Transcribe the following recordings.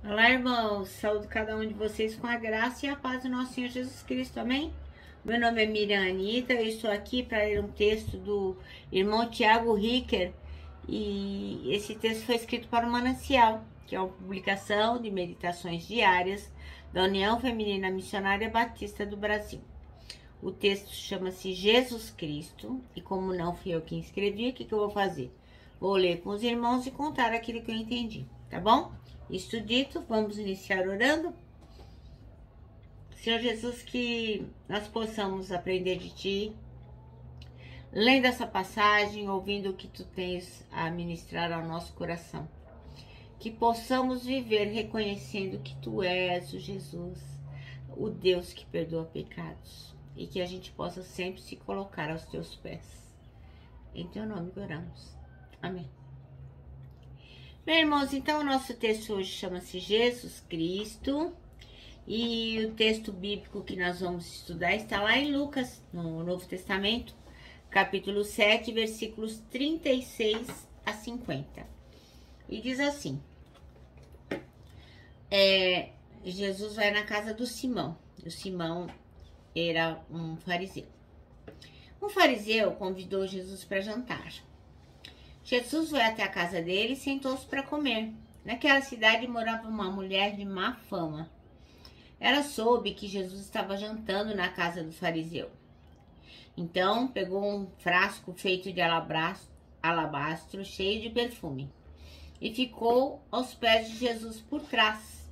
Olá, irmãos. Saúdo cada um de vocês com a graça e a paz do nosso Senhor Jesus Cristo. Amém? Meu nome é Miriam Anita. Eu estou aqui para ler um texto do irmão Tiago Ricker. E esse texto foi escrito para o Manancial, que é uma publicação de meditações diárias da União Feminina Missionária Batista do Brasil. O texto chama-se Jesus Cristo. E como não fui eu quem escrevi, o que eu vou fazer? Vou ler com os irmãos e contar aquilo que eu entendi, tá bom? Isto dito, vamos iniciar orando. Senhor Jesus, que nós possamos aprender de Ti, lendo essa passagem, ouvindo o que Tu tens a ministrar ao nosso coração. Que possamos viver reconhecendo que Tu és o Jesus, o Deus que perdoa pecados. E que a gente possa sempre se colocar aos Teus pés. Em Teu nome que oramos. Amém. Bem, irmãos, então o nosso texto hoje chama-se Jesus Cristo. E o texto bíblico que nós vamos estudar está lá em Lucas, no Novo Testamento, capítulo 7, versículos 36 a 50. E diz assim: Jesus vai na casa do Simão. O Simão era um fariseu. Um fariseu convidou Jesus para jantar. Jesus foi até a casa dele e sentou-se para comer. Naquela cidade morava uma mulher de má fama. Ela soube que Jesus estava jantando na casa do fariseu. Então pegou um frasco feito de alabastro cheio de perfume e ficou aos pés de Jesus por trás.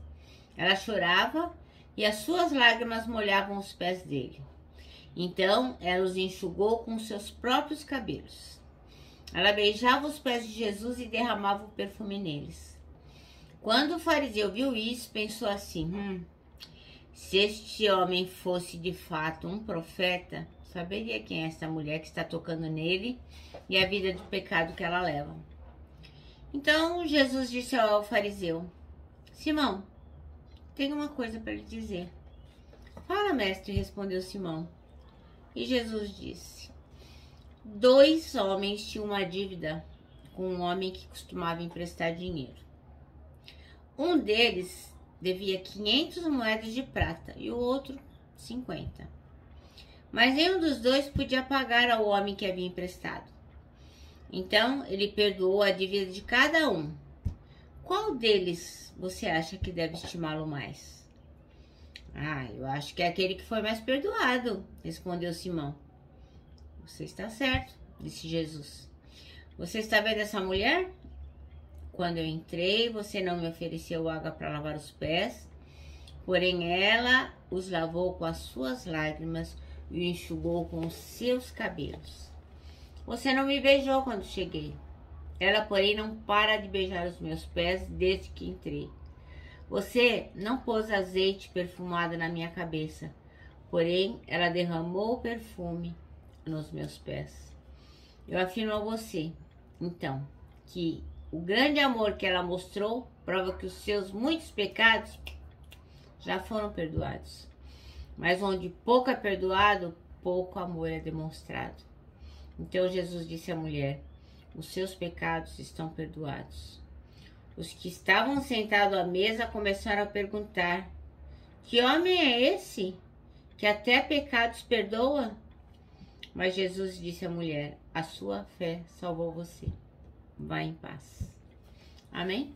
Ela chorava e as suas lágrimas molhavam os pés dele. Então ela os enxugou com seus próprios cabelos. Ela beijava os pés de Jesus e derramava o perfume neles. Quando o fariseu viu isso, pensou assim: se este homem fosse de fato um profeta, saberia quem é essa mulher que está tocando nele e a vida de pecado que ela leva. Então Jesus disse ao fariseu: Simão, tenho uma coisa para lhe dizer. Fala, mestre, respondeu Simão. E Jesus disse: 2 homens tinham uma dívida com um homem que costumava emprestar dinheiro. Um deles devia 500 moedas de prata e o outro 50. Mas nenhum dos dois podia pagar ao homem que havia emprestado. Então ele perdoou a dívida de cada um. Qual deles você acha que deve estimá-lo mais? Eu acho que é aquele que foi mais perdoado, respondeu Simão. Você está certo, disse Jesus. Você está vendo essa mulher? Quando eu entrei, você não me ofereceu água para lavar os pés, porém ela os lavou com as suas lágrimas e o enxugou com os seus cabelos. Você não me beijou quando cheguei. Ela, porém, não para de beijar os meus pés desde que entrei. Você não pôs azeite perfumado na minha cabeça, porém ela derramou o perfume nos meus pés. Eu afirmo a você, então, que o grande amor que ela mostrou prova que os seus muitos pecados já foram perdoados. Mas onde pouco é perdoado, pouco amor é demonstrado. Então Jesus disse à mulher: os seus pecados estão perdoados. Os que estavam sentados à mesa começaram a perguntar: que homem é esse que até pecados perdoa? Mas Jesus disse à mulher: a sua fé salvou você. Vá em paz. Amém?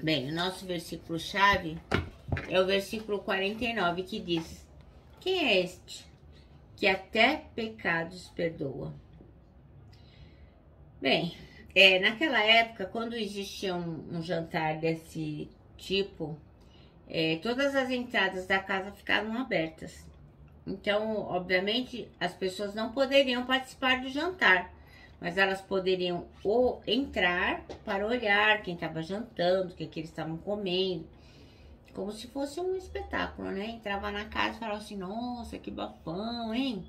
Bem, o nosso versículo-chave é o versículo 49, que diz: quem é este que até pecados perdoa? Bem, naquela época, quando existia um jantar desse tipo, todas as entradas da casa ficavam abertas. Então, obviamente, as pessoas não poderiam participar do jantar, mas elas poderiam ou entrar para olhar quem estava jantando, o que eles estavam comendo, como se fosse um espetáculo, né? Entrava na casa e falava assim: nossa, que bafão, hein?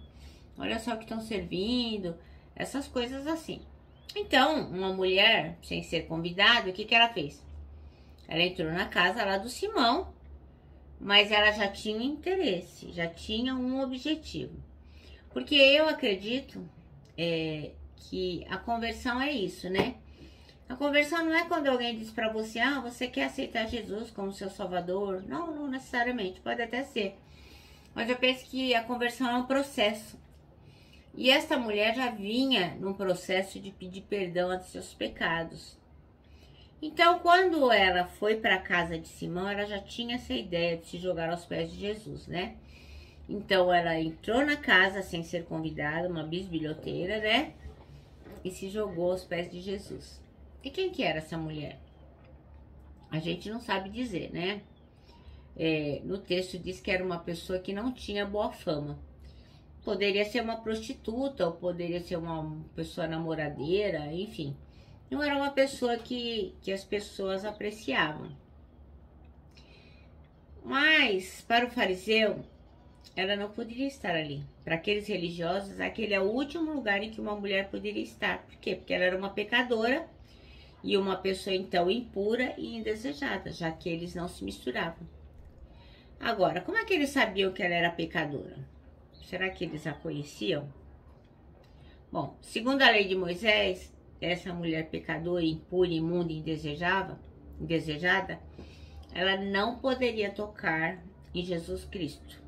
Olha só o que estão servindo, essas coisas assim. Então, uma mulher, sem ser convidada, o que ela fez? Ela entrou na casa lá do Simão, mas ela já tinha um interesse, já tinha um objetivo. Porque eu acredito que a conversão é isso, né? A conversão não é quando alguém diz para você, ah, você quer aceitar Jesus como seu salvador. Não, não necessariamente, pode até ser. Mas eu penso que a conversão é um processo. E esta mulher já vinha num processo de pedir perdão dos seus pecados. Então, quando ela foi para a casa de Simão, ela já tinha essa ideia de se jogar aos pés de Jesus, né? Então, ela entrou na casa sem ser convidada, uma bisbilhoteira, né? E se jogou aos pés de Jesus. E quem que era essa mulher? A gente não sabe dizer, né? No texto diz que era uma pessoa que não tinha boa fama. Poderia ser uma prostituta, ou poderia ser uma pessoa namoradeira, enfim. Não era uma pessoa que as pessoas apreciavam. Mas, para o fariseu, ela não poderia estar ali. Para aqueles religiosos, aquele é o último lugar em que uma mulher poderia estar. Por quê? Porque ela era uma pecadora e uma pessoa, então, impura e indesejada, já que eles não se misturavam. Agora, como é que eles sabiam que ela era pecadora? Será que eles a conheciam? Bom, segundo a lei de Moisés, essa mulher pecadora, impura, imunda e indesejada, ela não poderia tocar em Jesus Cristo,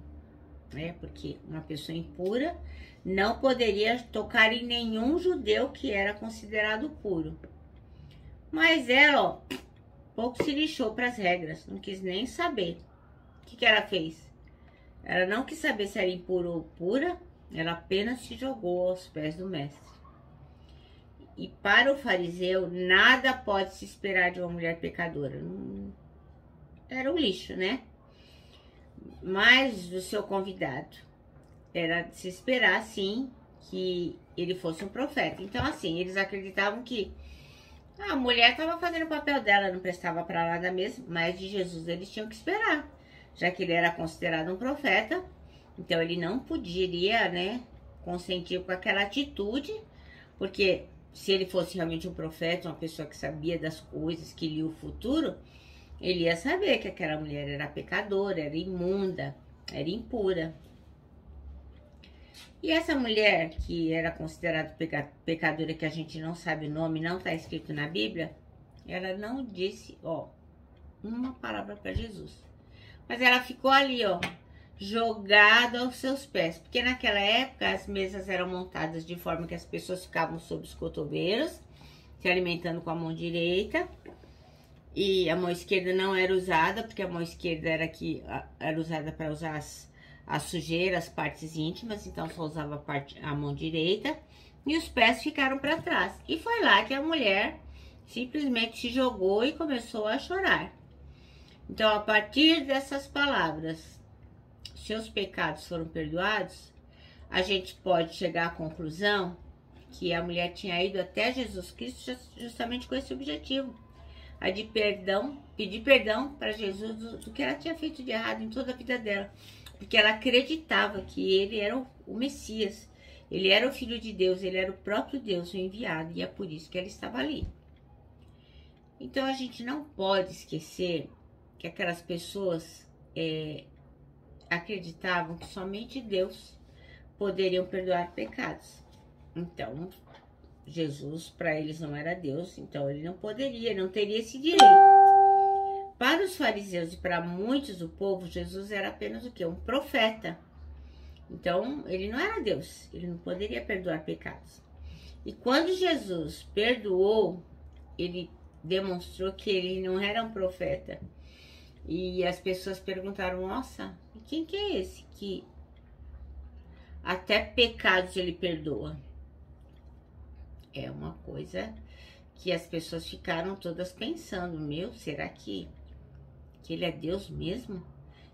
né? Porque uma pessoa impura não poderia tocar em nenhum judeu que era considerado puro. Mas ela, ó, pouco se lixou para as regras, não quis nem saber. O que ela fez? Ela não quis saber se era impura ou pura, ela apenas se jogou aos pés do mestre. E para o fariseu, nada pode se esperar de uma mulher pecadora. Era um lixo, né? Mas do seu convidado, era de se esperar, sim, que ele fosse um profeta. Então, assim, eles acreditavam que a mulher estava fazendo o papel dela, não prestava para nada mesmo, mas de Jesus eles tinham que esperar, já que ele era considerado um profeta, então ele não poderia, né, consentir com aquela atitude, porque se ele fosse realmente um profeta, uma pessoa que sabia das coisas, que lia o futuro, ele ia saber que aquela mulher era pecadora, era imunda, era impura. E essa mulher, que era considerada pecadora, que a gente não sabe o nome, não está escrito na Bíblia, ela não disse, ó, uma palavra para Jesus. Mas ela ficou ali, ó, jogada aos seus pés. Porque naquela época as mesas eram montadas de forma que as pessoas ficavam sob os cotovelos, se alimentando com a mão direita. E a mão esquerda não era usada, porque a mão esquerda era usada para usar as sujeiras, as partes íntimas, então só usava a mão direita. E os pés ficaram para trás. E foi lá que a mulher simplesmente se jogou e começou a chorar. Então, a partir dessas palavras, seus pecados foram perdoados, a gente pode chegar à conclusão que a mulher tinha ido até Jesus Cristo justamente com esse objetivo, a de pedir perdão para Jesus do que ela tinha feito de errado em toda a vida dela, porque ela acreditava que ele era o Messias, ele era o Filho de Deus, ele era o próprio Deus, o enviado, e é por isso que ela estava ali. Então, a gente não pode esquecer que aquelas pessoas acreditavam que somente Deus poderia perdoar pecados. Então, Jesus, para eles, não era Deus, então ele não poderia, não teria esse direito. Para os fariseus e para muitos do povo, Jesus era apenas o quê? Um profeta. Então, ele não era Deus, ele não poderia perdoar pecados. E quando Jesus perdoou, ele demonstrou que ele não era um profeta. E as pessoas perguntaram, nossa, quem que é esse que até pecados ele perdoa? É uma coisa que as pessoas ficaram todas pensando, meu, será que ele é Deus mesmo?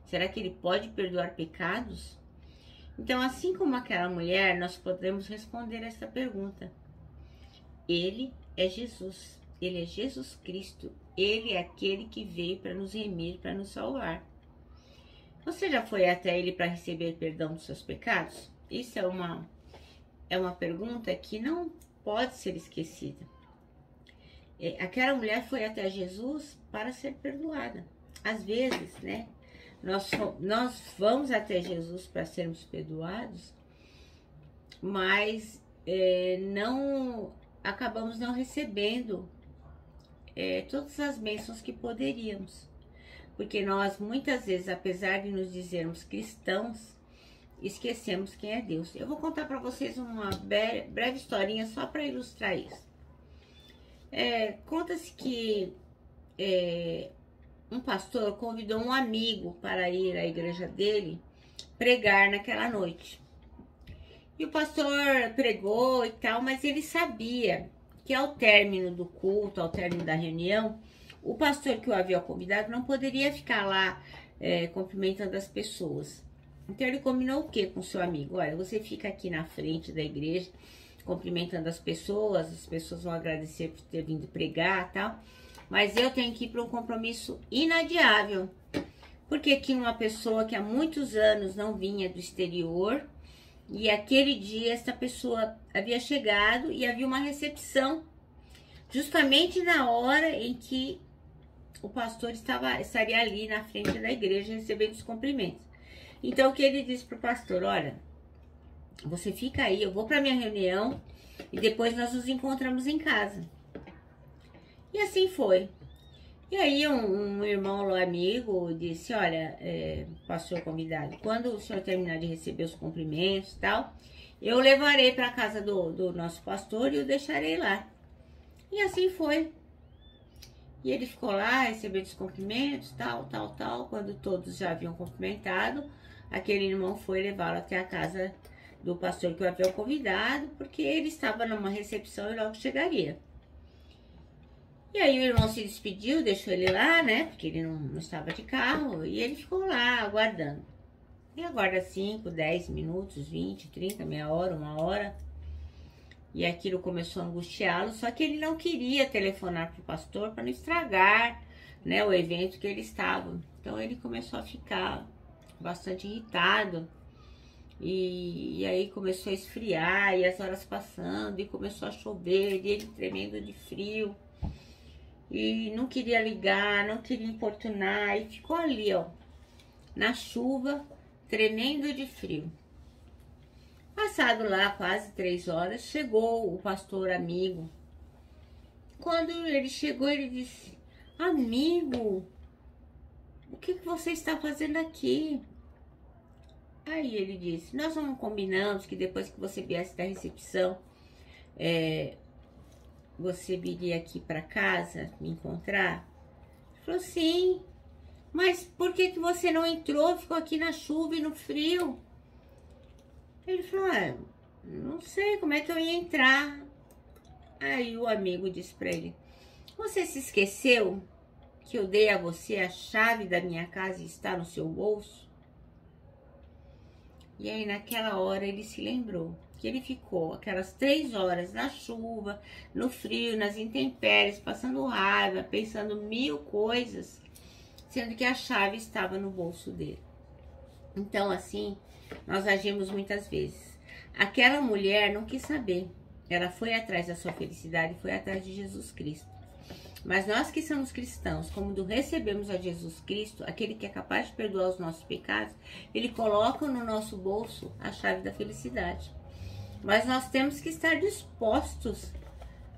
Será que ele pode perdoar pecados? Então, assim como aquela mulher, nós podemos responder essa pergunta. Ele é Jesus, ele é Jesus Cristo. Ele é aquele que veio para nos remir, para nos salvar. Você já foi até ele para receber perdão dos seus pecados? Isso é uma pergunta que não pode ser esquecida. Aquela mulher foi até Jesus para ser perdoada. Às vezes, né, nós vamos até Jesus para sermos perdoados, mas acabamos não recebendo todas as bênçãos que poderíamos. Porque nós, muitas vezes, apesar de nos dizermos cristãos, esquecemos quem é Deus. Eu vou contar para vocês uma breve historinha só para ilustrar isso. Conta-se que um pastor convidou um amigo para ir à igreja dele pregar naquela noite. E o pastor pregou e tal, mas ele sabia que ao término do culto, ao término da reunião, o pastor que o havia convidado não poderia ficar lá cumprimentando as pessoas. Então ele combinou o quê com o seu amigo? Olha, você fica aqui na frente da igreja cumprimentando as pessoas vão agradecer por ter vindo pregar e tal, mas eu tenho que ir para um compromisso inadiável, porque tinha uma pessoa que há muitos anos não vinha do exterior, e aquele dia essa pessoa havia chegado e havia uma recepção, justamente na hora em que o pastor estaria ali na frente da igreja recebendo os cumprimentos. Então o que ele disse para o pastor? Olha, você fica aí, eu vou para minha reunião e depois nós nos encontramos em casa. E assim foi. E aí um irmão amigo disse, olha, pastor convidado, quando o senhor terminar de receber os cumprimentos e tal, eu levarei para a casa do nosso pastor e o deixarei lá. E assim foi. E ele ficou lá, recebendo os cumprimentos, tal. Quando todos já haviam cumprimentado, aquele irmão foi levá-lo até a casa do pastor que o havia convidado, porque ele estava numa recepção e logo chegaria. E aí o irmão se despediu, deixou ele lá, né? Porque ele não estava de carro, e ele ficou lá aguardando. E aguarda 5, 10 minutos, 20, 30, meia hora, 1 hora. E aquilo começou a angustiá-lo, só que ele não queria telefonar para o pastor para não estragar, né, o evento que ele estava. Então ele começou a ficar bastante irritado. E aí começou a esfriar, e as horas passando, e começou a chover, e ele tremendo de frio. E não queria ligar, não queria importunar, e ficou ali, ó, na chuva, tremendo de frio. Passado lá quase 3 horas, chegou o pastor amigo. Quando ele chegou, ele disse, amigo, o que você está fazendo aqui? Aí ele disse, nós não combinamos que depois que você viesse da recepção, você viria aqui para casa me encontrar? Ele falou, sim, mas por que você não entrou, ficou aqui na chuva e no frio? Ele falou, não sei como é que eu ia entrar. Aí o amigo disse para ele, você se esqueceu que eu dei a você a chave da minha casa e está no seu bolso? E aí naquela hora ele se lembrou que ele ficou aquelas 3 horas na chuva, no frio, nas intempéries, passando raiva, pensando 1000 coisas, sendo que a chave estava no bolso dele. Então assim, nós agimos muitas vezes. Aquela mulher não quis saber, ela foi atrás da sua felicidade, foi atrás de Jesus Cristo. Mas nós que somos cristãos, como recebemos a Jesus Cristo, aquele que é capaz de perdoar os nossos pecados, ele coloca no nosso bolso a chave da felicidade. Mas nós temos que estar dispostos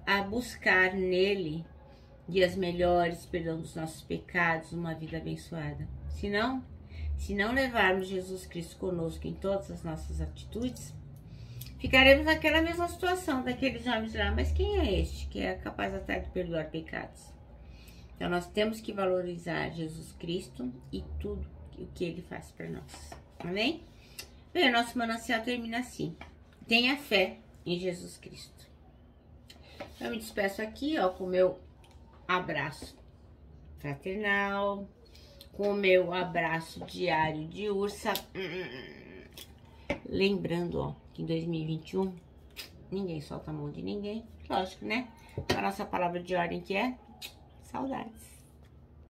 a buscar nele dias melhores, perdão dos nossos pecados, uma vida abençoada. Se não levarmos Jesus Cristo conosco em todas as nossas atitudes, ficaremos naquela mesma situação daqueles homens lá. Mas quem é este que é capaz até de perdoar pecados? Então nós temos que valorizar Jesus Cristo e tudo o que ele faz para nós. Amém? Bem, o nosso manancial termina assim. Tenha fé em Jesus Cristo. Eu me despeço aqui, ó, com o meu abraço fraternal, com o meu abraço diário de ursa. Lembrando, ó, que em 2021 ninguém solta a mão de ninguém. Lógico, né? A nossa palavra de ordem que é saudades.